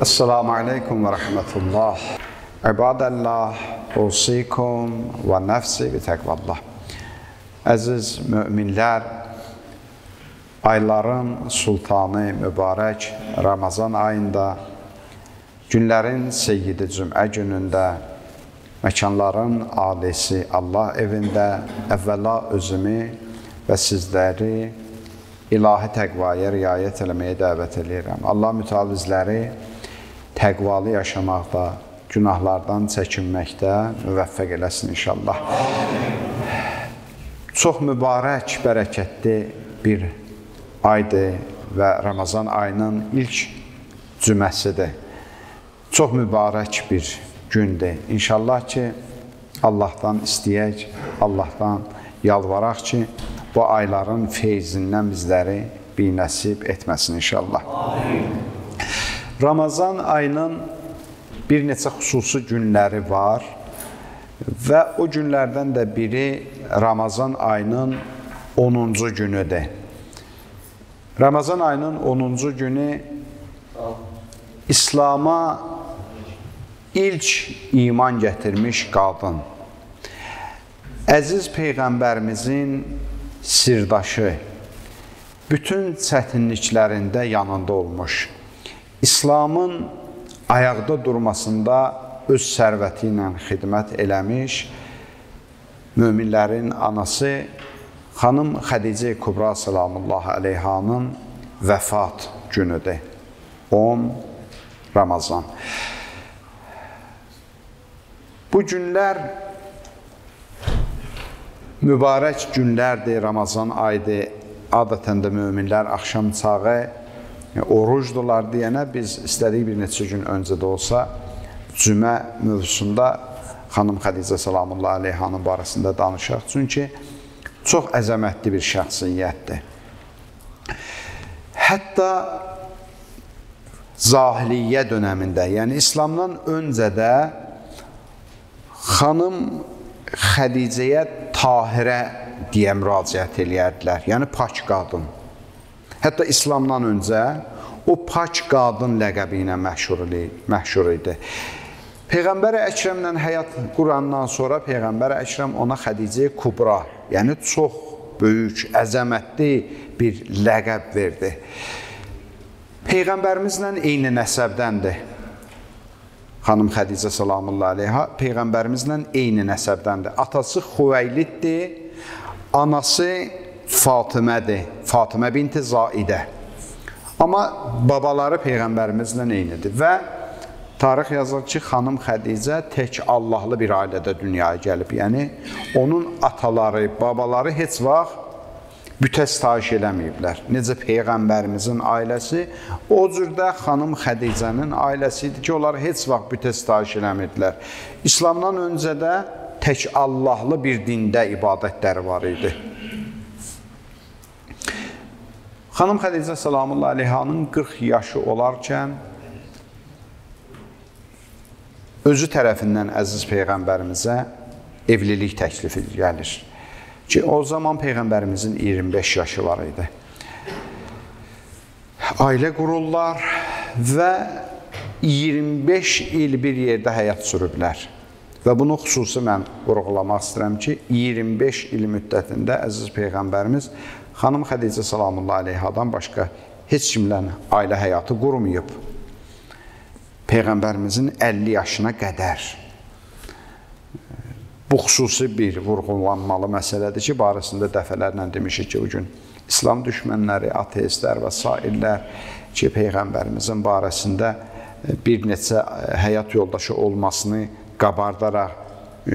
Esselamu aleykum və rəhmətullah. İbadəllah, usikum və nəfsi bi təqvallah. Əziz müminlər, ayların sultanı mübarək Ramazan ayında, günlərin seyyidi cümə günündə, məkanların alisi Allah evində əvvəla özümü və sizləri ilahi təqvaya riayət eləməyə dəvət edirəm. Allah mütavizləri təqvalı yaşamaqda, günahlardan çəkinməkdə müvəffəq eləsin inşallah. Çox mübarək, bərəkətli bir aydır və Ramazan ayının ilk cüməsidir. Çox mübarək bir gündür. İnşallah ki, Allahdan istəyək, Allahdan yalvaraq ki, bu ayların feyzindən bizləri binəsib etməsin inşallah. Ramazan ayının bir neçə xüsusi günləri var və o günlərdən də biri Ramazan ayının 10-cu günüdür. Ramazan ayının 10-cu günü İslam'a ilk iman gətirmiş qadın, əziz Peyğəmbərimizin sirdaşı, bütün çətinliklərində yanında olmuş, İslamın ayaqda durmasında öz sərvəti ilə xidmət eləmiş, möminlərin anası xanım Xədicə Kubra salamullahi aleyhanın vəfat günüdür. 10 Ramazan. Bu günlər mübarək günlərdir, Ramazan aydır. Adətən də möminlər axşam çağı orucdular deyənə biz istədik bir neçə gün öncə də olsa cümə mövzusunda xanım Xədicə salamullahi aleyhanın barəsində danışaq. Çünki çox əzəmətli bir şəxsiyyətdir. Hətta Cahiliyyə dönəmində, yəni İslamdan öncə də xanım Xədicəyə Tahirə deyə müraciət eləyərdilər, yəni pak qadın. Hətta İslamdan öncə o pak qadın ləqəbi ilə məşhur idi. Peyğəmbər Əkrəmlə həyat qurandan sonra Peyğəmbər Əkrəm ona Xədicə Kubra, yəni çox böyük, əzəmətli bir ləqəb verdi. Peyğəmbərimizlə eyni nəsəbdəndir. Xanım Xədicə salamullahi aleyha Peyğəmbərimizlə eyni nəsəbdəndir. Atası Xüveyliddir, anası Fatimədir, Fatimə binti Zaidə. Amma babaları Peyğəmbərimizlə eynidir və tarix yazır ki, xanım Xədicə tək Allahlı bir ailədə dünyaya gəlib. Yəni, onun ataları, babaları heç vaxt bütə sitayiş eləməyiblər. Necə Peyğəmbərimizin ailəsi, o cürdə xanım Xədicənin ailəsi idi ki, onlar heç vaxt bütə sitayiş eləmirdilər. İslamdan öncə də tək Allahlı bir dində ibadətləri var idi. Xanım Xədicə salamullahi aleyhanın 40 yaşı olarkən özü tərəfindən əziz Peyğəmbərimizə evlilik təklifi gəlir. Ki, o zaman Peyğəmbərimizin 25 yaşı var idi. Ailə qururlar və 25 il bir yerdə həyat sürüblər. Və bunu xüsusi mən vurğulamaq istəyirəm ki, 25 il müddətində əziz Peyğəmbərimiz xanım Xədicə salamullahi aleyhadan başqa heç kimlə ailə həyatı qurmayıb. Peyğəmbərimizin 50 yaşına qədər. Bu xüsusi bir vurğulanmalı məsələdir ki, barəsində dəfələrlə demişik ki, o gün İslam düşmənləri, ateistlər və sairlər ki, Peyğəmbərimizin barəsində bir neçə həyat yoldaşı olmasını qabardaraq,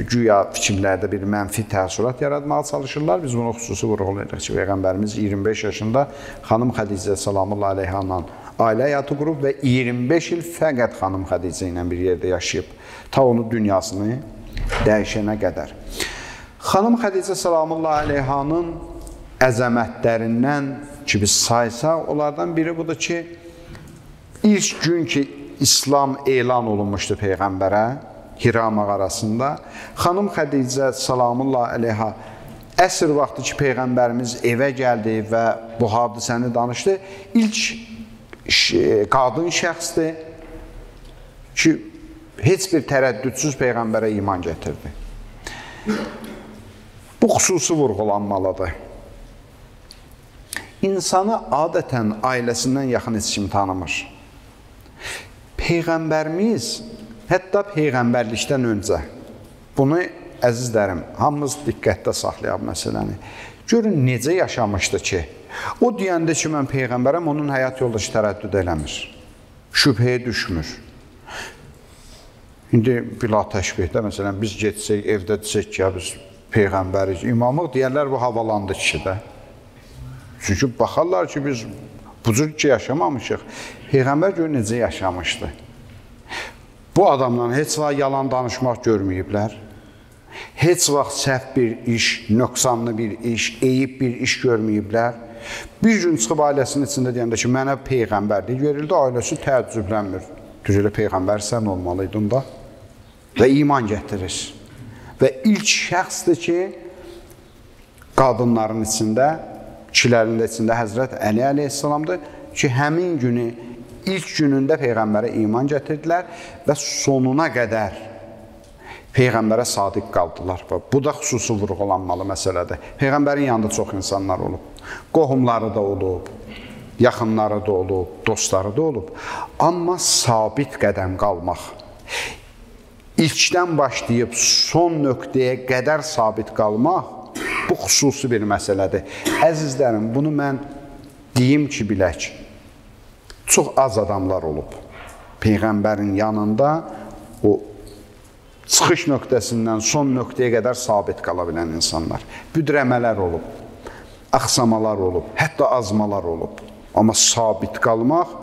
güya fikirlərdə bir mənfi təəssürat yaratmağa çalışırlar. Biz bunu xüsusi vurğulayırıq ki, Peyğəmbərimiz 25 yaşında xanım Xədicə salamullahi aleyhanla ailə həyatı qurub və 25 il fəqət xanım Xədicə ilə bir yerdə yaşayıb, ta onun dünyasını dəyişənə qədər. Xanım Xədicə salamullahi aleyhanın əzəmətlərindən ki, biz saysaq, onlardan biri budur ki, ilk gün ki, İslam elan olunmuşdu Peyğəmbərə, Hira mağarasında, xanım Xədicə salamullahi aleyha əsr vaxtı ki, Peyğəmbərimiz evə gəldi və bu hadisəni danışdı, ilk qadın şəxsdir ki, heç bir tərəddüdsüz Peyğəmbərə iman gətirdi. Bu xüsusi vurğulanmalıdır. İnsanı adətən ailəsindən yaxın heç kim tanımır. Peyğəmbərimiz, hətta Peyğəmbərlikdən öncə, bunu əzizlərim, hamımız diqqətdə saxlayaq məsələni. Görün, necə yaşamışdı ki, o deyəndə ki, mən Peyğəmbərəm, onun həyat yoldaşı tərəddüd eləmir, şübhəyə düşmür. İndi bila təşbihdə, məsələn, biz getsək, evdə desək ki, biz Peyğəmbərik, imamlıq deyərlər, bu havalandı kişi də. Çünki baxarlar ki, biz bu cür ki, yaşamamışıq. Peyğəmbər gör necə yaşamışdı. Bu adamla heç vaxt yalan danışmaq görməyiblər. Heç vaxt səhv bir iş, nöqsanlı bir iş, eyib bir iş görməyiblər. Bir gün çıxıb ailəsinin içində deyəndə ki, mənə Peyğəmbərlik verildi, ailəsi təəccüblənmir. Düzələ Peyğəmbər sən olmalıydın da və iman gətirir. Və ilk şəxsdir ki, qadınların içində, kişilərin içində Həzrət Əli əleyhissalamdır ki, həmin günü, ilk günündə Peyğəmbərə iman gətirdilər və sonuna qədər Peyğəmbərə sadiq qaldılar. Bu da xüsusi vurğulanmalı məsələdir. Peyğəmbərin yanında çox insanlar olub, qohumları da olub, yaxınları da olub, dostları da olub. Amma sabit qədəm qalmaq, ilkdən başlayıb son nöqtəyə qədər sabit qalmaq, bu xüsusi bir məsələdir. Əzizlərim, bunu mən deyim ki, bilək, çox az adamlar olub. Peyğəmbərin yanında o çıxış nöqtəsindən son nöqtəyə qədər sabit qala bilən insanlar. Büdrəmələr olub, axsamalar olub, hətta azmalar olub. Amma sabit qalmaq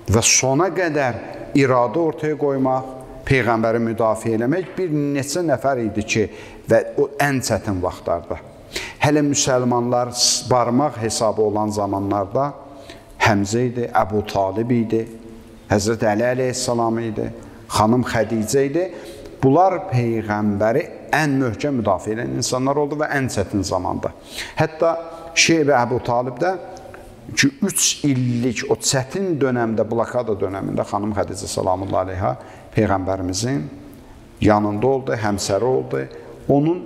və sona qədər iradə ortaya qoymaq, Peyğəmbəri müdafiə eləmək bir neçə nəfər idi ki, və o ən çətin vaxtlarda. Hələ müsəlmanlar barmaq hesabı olan zamanlarda Həmzə idi, Əbu Talib idi, Həzrət Əli əleyhissalam idi, xanım Xədicə idi. Bunlar Peyğəmbəri ən möhkəm müdafiə edən insanlar oldu və ən çətin zamanda. Hətta Şeybə Əbu Talibdə ki, 3 illik o çətin dönəmdə, blokada dönəmində xanım Xədicə salamullah aleyha Peyğəmbərimizin yanında oldu, həmsəri oldu. Onun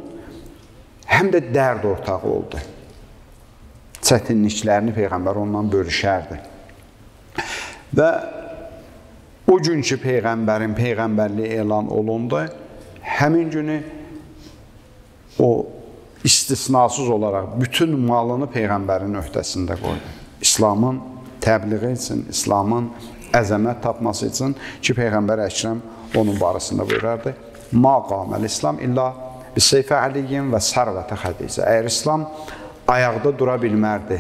həm də dərd ortağı oldu. Çətinliklərini Peyğəmbər ondan bölüşərdi. Və o gün ki, Peyğəmbərin Peyğəmbərliyi elan olundu, həmin günü o istisnasız olaraq bütün malını Peyğəmbərin öhdəsində qoydu. İslamın təbliği üçün, İslamın əzəmət tapması üçün ki, Peyğəmbər Əkrəm onun barəsində buyurardı. Ma qaməl İslam illa biseyfə əliyyin və sərvətə Xədicə. Əgər İslam ayaqda dura bilmərdi,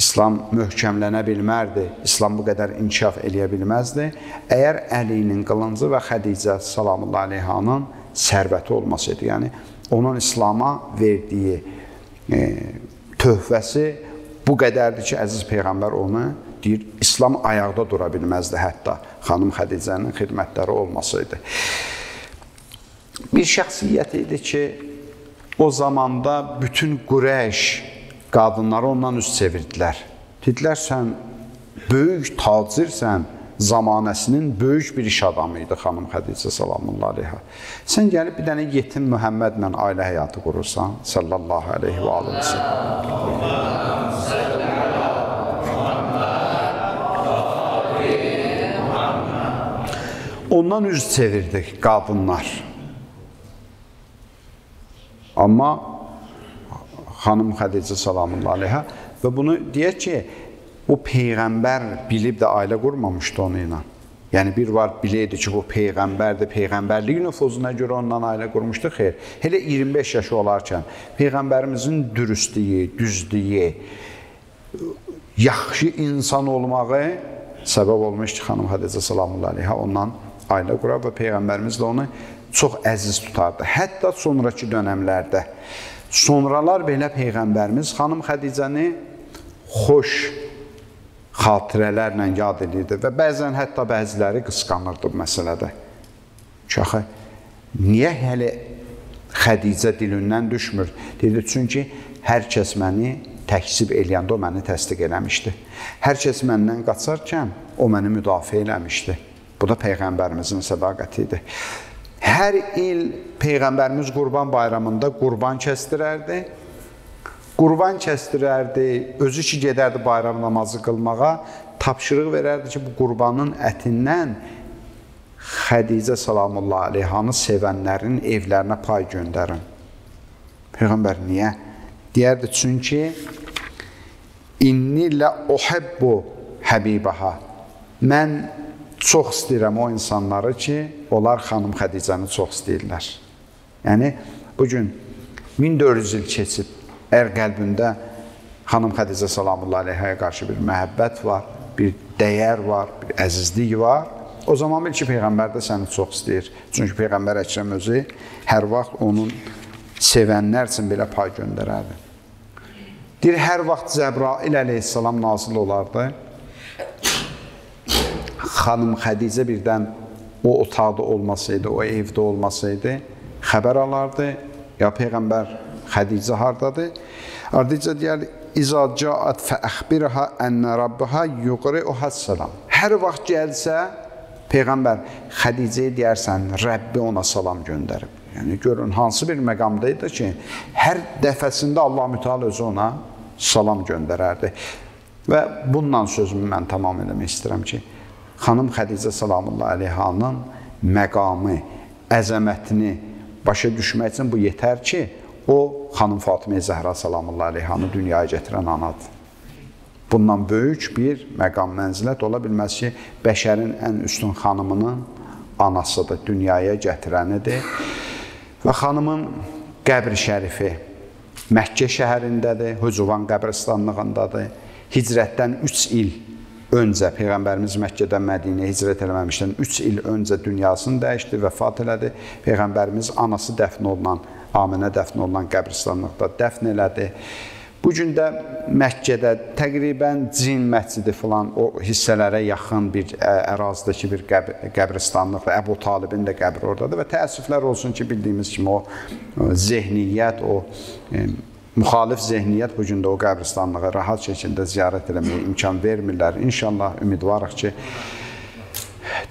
İslam möhkəmlənə bilmərdi, İslam bu qədər inkişaf eləyə bilməzdi, əgər Əlinin qılıncı və Xədicə salamullah aleyhanın sərvəti olmasaydı, yəni onun İslama verdiyi töhfəsi bu qədərdir ki, əziz Peyğəmbər onu deyir, İslam ayaqda dura bilməzdi hətta xanım Xədicənin xidmətləri olmasaydı. Bir şəxsiyyət idi ki, o zamanda bütün Qureyş qadınları ondan üst çevirdilər. Dedilər, sən böyük tacirsən, zamanəsinin böyük bir iş adamı idi xanım Xədicə salamullah aleyha. Sən gəlib bir dənə yetim Mühəmmədlə ailə həyatı qurursan, sallallahu aleyhi və aleyhi. Ondan üz çevirdik qadınlar. Amma xanım Xədicə salamullah aleyha və bunu deyək ki, o Peyğəmbər bilib də ailə qurmamışdı onu ilə. Yəni bir var biləydi ki, bu Peyğəmbərdir, Peyğəmbərlik nüfuzuna görə ondan ailə qurmuşdu, xeyr. Hələ 25 yaşı olarkən Peyğəmbərimizin dürüstlüyü, düzlüyü, yaxşı insan olmağı səbəb olmuş ki, xanım Xədicə salamullah aleyha ondan ailə qurar və Peyğəmbərimiz də onu çox əziz tutardı. Hətta sonraki dönəmlərdə. Sonralar belə Peyğəmbərimiz xanım Xədicəni xoş xatirələrlə yad edirdi və bəzən hətta bəziləri qısqanırdı bu məsələdə. Ki, niyə hələ Xədicə dilindən düşmür? Dedi, çünki hər kəs məni təksib eləyəndə o məni təsdiq eləmişdi. Hər kəs məndən qaçarkən o məni müdafiə eləmişdi. Bu da Peyğəmbərimizin sədaqəti idi. Hər il Peyğəmbərimiz Qurban bayramında qurban kəsdirərdi. Qurban kəsdirərdi, özü ki gedərdi bayram namazı qılmağa, tapşırıq verərdi ki, bu qurbanın ətindən Xədicə salamullahi aleyhanı sevənlərin evlərinə pay göndərin. Peyğəmbər niyə? Deyərdi, çünki inni lə uhibbu həbibəha. Mən çox istəyirəm o insanları ki, onlar xanım Xədicəni çox istəyirlər. Yəni, bugün 1400 il keçib, əgər qəlbində xanım Xədicə salamullahi aleyhaya qarşı bir məhəbbət var, bir dəyər var, bir əzizlik var, o zaman bil ki, Peyğəmbər də səni çox istəyir. Çünki Peyğəmbər Əkrəm özü hər vaxt onun sevənlər üçün belə pay göndərərdi. Deyir, hər vaxt Cəbrail əleyhissalam nazil olardı. Xanım Xədicə birdən o otaqda olmasaydı, o evdə olmasaydı, xəbər alardı. Ya Peyğəmbər Xədicə hardadır? Ardınca deyər, İza caat fəəxbirha ənə rabbiha yuqri'uha salam. Hər vaxt gəlsə, Peyğəmbər Xədicəyə deyərsən, Rəbbi ona salam göndərib. Yəni, görün, hansı bir məqamdaydı ki, hər dəfəsində Allah-u-Teala özü ona salam göndərərdi. Və bununla sözümü mən tamam eləmək istəyirəm ki, xanım Xədicə salamullahi aleyhanın məqamı, əzəmətini başa düşmək üçün bu yetər ki, o, xanım Fatimə Zəhra salamullahi aleyhanı dünyaya gətirən anadır. Bundan böyük bir məqam, mənzilət ola bilməz ki, bəşərin ən üstün xanımının anasıdır, dünyaya gətirənidir. Və xanımın qəbri şərifi Məkkə şəhərindədir, Hücuvan qəbristanlığındadır. Hicrətdən 3 il öncə, Peyğəmbərimiz Məkkədən Mədinəyə hicrət eləməmişdən 3 il öncə dünyasını dəyişdi, vəfat elədi. Peyğəmbərimiz anası dəfn olunan, Aminə dəfn olunan qəbristanlıqda dəfn elədi. Bugün də Məkkədə təqribən Cin məscidi filan o hissələrə yaxın bir ərazidəki bir qəbristanlıqdır. Əbu Talibin də qəbri oradadır və təəssüflər olsun ki, bildiyimiz kimi o zehniyyət, o müxalif zehniyyət bugün də o qəbristanlığı rahat şəkildə ziyarət eləməyə imkan vermirlər. İnşallah ümidvarıq ki,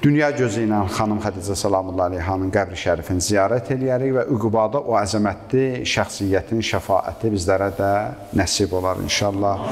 dünya gözü ilə xanım Xədicə salamullahi aleyhanın qəbri şərifini ziyarət eləyərik və Üqubada o əzəmətli şəxsiyyətin şəfaəti bizlərə də nəsib olar inşallah.